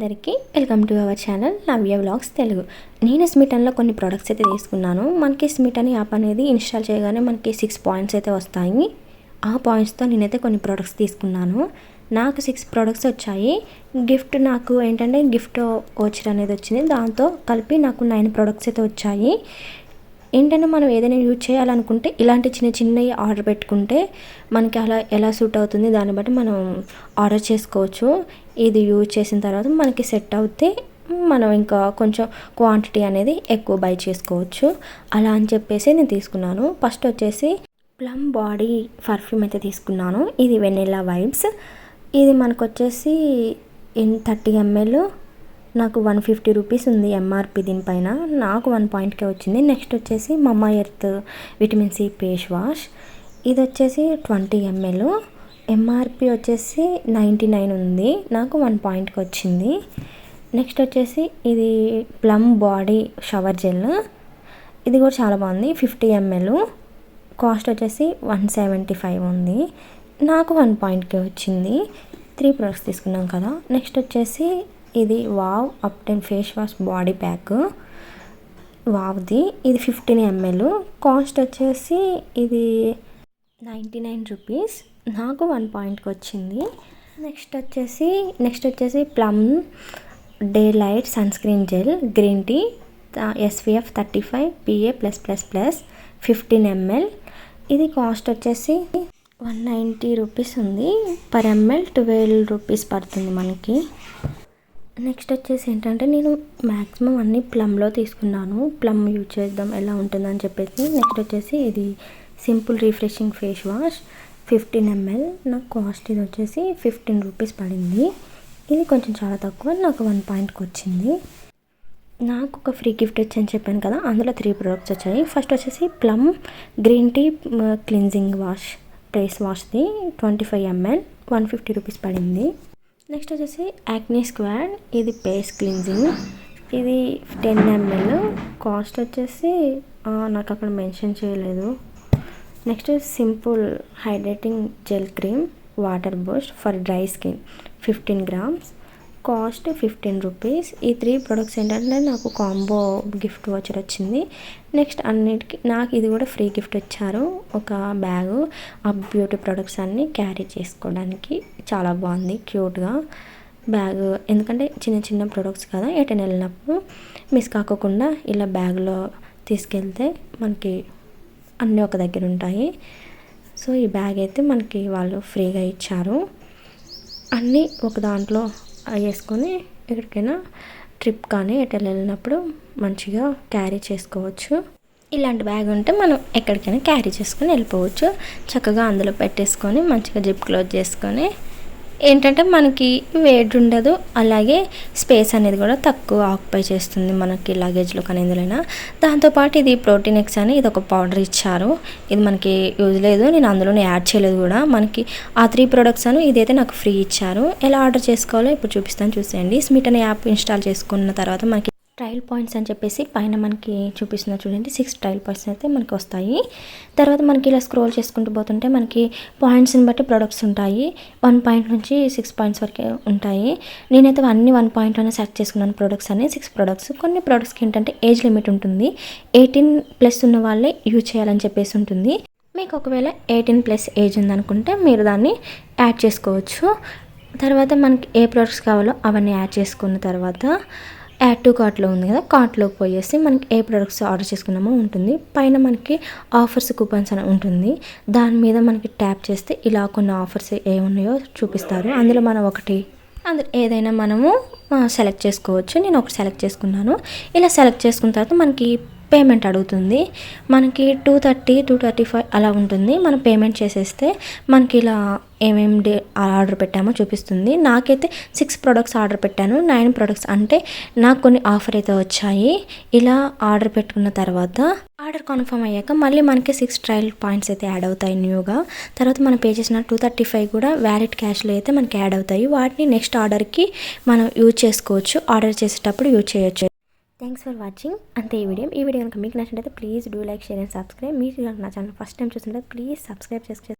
అందరికీ welcome to our channel Navya vlogs Telugu. నేను స్మిటన్లో కొన్ని ప్రోడక్ట్స్ అయితే తీసుకున్నాను. మనకి స్మిటన్ యాప్ అనేది ఇన్స్టాల్ చేయగానే మనకి 6 పాయింట్స్ అయితే వస్తాయి. ఆ పాయింట్స్తో నేనైతే కొన్ని ప్రోడక్ట్స్ తీసుకున్నాను. నాకు 6 ప్రోడక్ట్స్ వచ్చాయి. గిఫ్ట్ నాకు ఏంటంటే గిఫ్ట్ వోచర్ అనేది వచ్చింది. దాంతో కలిపి నాకు 9 ప్రోడక్ట్స్ అయితే వచ్చాయి. ఏంటంటే మనం ఏదైనా యూజ్ చేయాలనుకుంటే ఇలాంటి చిన్నవి ఆర్డర్ పెట్టుకుంటే మనకి అలా ఎలా సూట్ అవుతుంది దాన్ని బట్టి మనం ఆర్డర్ చేసుకోవచ్చు. ఇది యూజ్ చేసిన తర్వాత మనకి సెట్ అవుతే మనం ఇంకా కొంచెం క్వాంటిటీ అనేది ఎక్కువ బై చేసుకోవచ్చు. అలా అని చెప్పేసి నేను తీసుకున్నాను. ఫస్ట్ వచ్చేసి ప్లమ్ బాడీ పర్ఫ్యూమ్ అయితే తీసుకున్నాను. ఇది వెనిలా వైబ్స్. ఇది మనకు వచ్చేసి 30 ml నాకు 150 రూపీస్ ఉంది ఎంఆర్పి. దీనిపైన నాకు 1 పాయింట్కే వచ్చింది. నెక్స్ట్ వచ్చేసి Mamaearth vitamin C face wash. ఇది వచ్చేసి 20 ml ఎంఆర్పి వచ్చేసి 99 ఉంది. నాకు 1 పాయింట్కి వచ్చింది. నెక్స్ట్ వచ్చేసి ఇది ప్లమ్ బాడీ షవర్ జెల్. ఇది కూడా చాలా బాగుంది. 50 ml కాస్ట్ వచ్చేసి 175 ఉంది. నాకు 1 పాయింట్కే వచ్చింది. 3 ప్రోడక్ట్స్ తీసుకున్నాం కదా. నెక్స్ట్ వచ్చేసి ఇది వావ్ Ubtan face wash body pack వావ్ది. ఇది 15 ml కాస్ట్ వచ్చేసి ఇది 99 రూపీస్. నాకు 1 పాయింట్కి వచ్చింది. నెక్స్ట్ వచ్చేసి Plum daylight sunscreen gel green tea SPF 35 PA+++ 15 ml. ఇది కాస్ట్ వచ్చేసి 190 రూపీస్ ఉంది. పర్ ml 12 రూపీస్ పడుతుంది మనకి. నెక్స్ట్ వచ్చేసి ఏంటంటే నేను మ్యాక్సిమం అన్నీ ప్లమ్లో తీసుకున్నాను. ప్లమ్ యూజ్ చేద్దాం ఎలా ఉంటుందని చెప్పేసి. నెక్స్ట్ వచ్చేసి ఇది simple refreshing face wash 15 ml. నాకు కాస్ట్ ఇది వచ్చేసి 15 రూపీస్ పడింది. ఇది కొంచెం చాలా తక్కువ. నాకు 1 పాయింట్కి వచ్చింది. నాకు ఒక ఫ్రీ గిఫ్ట్ వచ్చని చెప్పాను కదా, అందులో 3 ప్రోడక్ట్స్ వచ్చాయి. ఫస్ట్ వచ్చేసి plum green tea cleansing wash face వాష్ది 25 ml 150 రూపీస్ పడింది. నెక్స్ట్ వచ్చేసి యాక్నీ స్క్వాడ్. ఇది ఫేస్ క్లిన్జింగ్. ఇది 10 ml కాస్ట్ వచ్చేసి నాకు అక్కడ మెన్షన్ చేయలేదు. Next simple hydrating gel cream water boost for dry skin 15 grams cost 15 rupees. ఈ 3 ప్రొడక్ట్స్ ఏంటంటే నాకు కాంబో గిఫ్ట్ వాచర్ వచ్చింది. నెక్స్ట్ అన్నిటికీ నాకు ఇది కూడా ఫ్రీ గిఫ్ట్ వచ్చారు. ఒక బ్యాగు ఆ బ్యూటీ ప్రొడక్ట్స్ అన్నీ క్యారీ చేసుకోవడానికి చాలా బాగుంది, క్యూట్గా బ్యాగ్. ఎందుకంటే చిన్న ప్రొడక్ట్స్ కదా, ఎటైనా వెళ్ళినప్పుడు మిస్ కాకుండా ఇలా బ్యాగ్లో తీసుకెళ్తే మనకి అన్నీ ఒక దగ్గర ఉంటాయి. సో ఈ బ్యాగ్ అయితే మనకి వాళ్ళు ఫ్రీగా ఇచ్చారు. అన్నీ ఒక దాంట్లో వేసుకొని ఎక్కడికైనా ట్రిప్ కానీ ఎటు వెళ్ళినప్పుడు మంచిగా క్యారీ చేసుకోవచ్చు. ఇలాంటి బ్యాగ్ ఉంటే మనం ఎక్కడికైనా క్యారీ చేసుకొని వెళ్ళిపోవచ్చు. చక్కగా అందులో పెట్టేసుకొని మంచిగా జిప్ క్లోజ్ చేసుకొని ఏంటంటే మనకి వెయిట్ ఉండదు, అలాగే స్పేస్ అనేది కూడా తక్కువ ఆక్యుపై చేస్తుంది మనకి లగేజ్లో కానీ ఎందులోనైనా. దాంతోపాటు ఇది ప్రోటీన్ ఎక్స్ అని ఇది ఒక పౌడర్ ఇచ్చారు. ఇది మనకి యూజ్ లేదు, నేను అందులోనే యాడ్ చేయలేదు కూడా. మనకి ఆ 3 ప్రోడక్ట్స్ అని ఇదైతే నాకు ఫ్రీ ఇచ్చారు. ఎలా ఆర్డర్ చేసుకోవాలో ఇప్పుడు చూపిస్తాను, చూసేయండి. స్మిటన్ యాప్ ఇన్స్టాల్ చేసుకున్న తర్వాత మనకి ట్రయల్ పాయింట్స్ అని చెప్పేసి పైన మనకి చూపిస్తున్నా చూడండి. 6 ట్రయల్ పాయింట్స్ అయితే మనకి వస్తాయి. తర్వాత మనకి ఇలా స్క్రోల్ చేసుకుంటూ పోతుంటే మనకి పాయింట్స్ని బట్టి ప్రొడక్ట్స్ ఉంటాయి. 1 పాయింట్ నుంచి 6 పాయింట్స్ వరకే ఉంటాయి. నేనైతే అన్ని 1 పాయింట్లోనే సెలెక్ట్ చేసుకున్నాను ప్రొడక్ట్స్ అని. 6 ప్రొడక్ట్స్. కొన్ని ప్రొడక్ట్స్కి ఏంటంటే ఏజ్ లిమిట్ ఉంటుంది. 18+ ఉన్న వాళ్ళే యూజ్ చేయాలని చెప్పేసి ఉంటుంది. మీకు ఒకవేళ 18+ ఏజ్ ఉందనుకుంటే మీరు దాన్ని యాడ్ చేసుకోవచ్చు. తర్వాత మనకి ఏ ప్రొడక్ట్స్ కావాలో అవన్నీ యాడ్ చేసుకున్న తర్వాత యాడ్ టు కార్ట్లో ఉంది కదా, కార్ట్లోకి పోయేసి మనకి ఏ ప్రొడక్ట్స్ ఆర్డర్ చేసుకున్నామో ఉంటుంది. పైన మనకి ఆఫర్స్ కూపన్స్ అని ఉంటుంది. దాని మీద మనకి ట్యాప్ చేస్తే ఇలా కొన్ని ఆఫర్స్ ఏమున్నాయో చూపిస్తారు. అందులో మనం ఏదైనా మనము సెలెక్ట్ చేసుకోవచ్చు. నేను ఒకటి సెలెక్ట్ చేసుకున్నాను. ఇలా సెలెక్ట్ చేసుకున్న తర్వాత మనకి పేమెంట్ అడుగుతుంది. మనకి 230-235 అలా ఉంటుంది. మనం పేమెంట్ చేసేస్తే మనకి ఇలా ఏమేమి ఆర్డర్ పెట్టామో చూపిస్తుంది. నాకైతే 6 ప్రొడక్ట్స్ ఆర్డర్ పెట్టాను. 9 ప్రొడక్ట్స్ అంటే నాకు కొన్ని ఆఫర్ అయితే వచ్చాయి. ఇలా ఆర్డర్ పెట్టుకున్న తర్వాత ఆర్డర్ కన్ఫర్మ్ అయ్యాక మళ్ళీ మనకి 6 ట్రయల్ పాయింట్స్ అయితే యాడ్ అవుతాయి న్యూగా. తర్వాత మనం పే చేసిన 235 కూడా వ్యాలిడ్ క్యాష్లో అయితే మనకి యాడ్ అవుతాయి. వాటిని నెక్స్ట్ ఆర్డర్కి మనం యూజ్ చేసుకోవచ్చు. ఆర్డర్ చేసేటప్పుడు యూజ్ చేయొచ్చు. Thanks for watching. అంతే ఈ వీడియో కనుక మీకు నచ్చినట్లయితే please do like, share and subscribe. మీరు నా ఛానల్ ఫస్ట్ టైం చూస్తుంటే ప్లీజ్ సబ్స్క్రైబ్ చేసుకోండి.